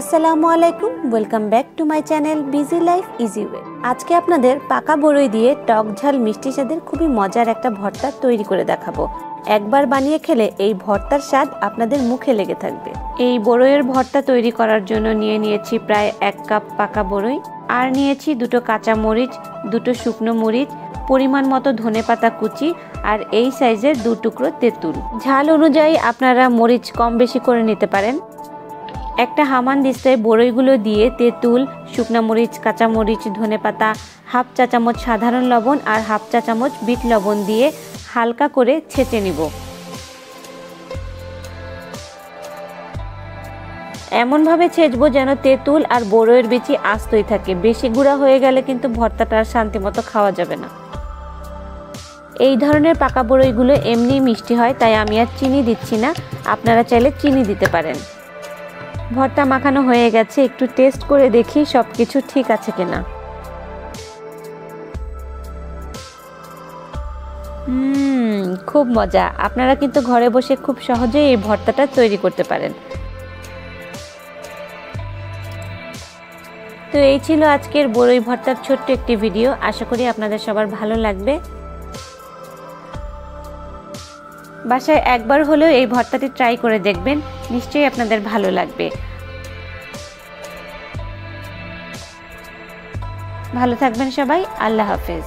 আসসালামু আলাইকুম, welcome back to my channel busy life easy way. আজকে আপনাদের পাকা বড়ই দিয়ে টক ঝাল মিষ্টি স্বাদের খুবই মজার একটা ভর্তা তৈরি করে দেখাবো। একবার বানিয়ে খেলে এই ভর্তার স্বাদ আপনাদের মুখে লেগে থাকবে। এই বড়ইয়ের ভর্তা তৈরি করার জন্য নিয়েছি প্রায় 1 কাপ পাকা বড়ই, আর নিয়েছি 2টো কাঁচা মরিচ, 2টো শুকনো মরিচ, পরিমাণ মতো ধনেপাতা কুচি, আর এই সাইজের 2 টুকরো তেঁতুল। ঝাল অনুযায়ী আপনারা মরিচ কম বেশি করে নিতে পারেন। একটা হামানদিস্তায় বড়ইগুলো দিয়ে তেঁতুল, শুকনা মরিচ, কাঁচা মরিচ, ধনেপাতা, হাফ চা চামচ সাধারণ লবণ আর হাফ চা চামচ বিট লবণ দিয়ে হালকা করে ছেঁচে নিব। এমনভাবে ছেঁচবো যেন তেঁতুল আর বড়ইয়ের বিচি আস্তই থাকে। বেশি গুঁড়া হয়ে গেলে কিন্তু ভর্তাটা আর শান্তিমতো খাওয়া যাবে না। এই ধরনের পাকা বড়ইগুলো এমনি মিষ্টি হয়, তাই আমি আর চিনি দিচ্ছি না, আপনারা চাইলে চিনি দিতে পারেন। ভর্তা মাখানো হয়ে গেছে, একটু টেস্ট করে দেখি সবকিছু ঠিক আছে কিনা। খুব মজা। আপনারা কিন্তু ঘরে বসে খুব সহজেই এই ভর্তাটা তৈরি করতে পারেন। তো এই ছিল আজকের বড়ই ভর্তার ছোট্ট একটি ভিডিও। আশা করি আপনাদের সবার ভালো লাগবে। বাসায় একবার হলেও এই ভর্তাটি ট্রাই করে দেখবেন, নিশ্চয়ই আপনাদের ভালো লাগবে। ভালো থাকবেন সবাই, আল্লাহ হাফেজ।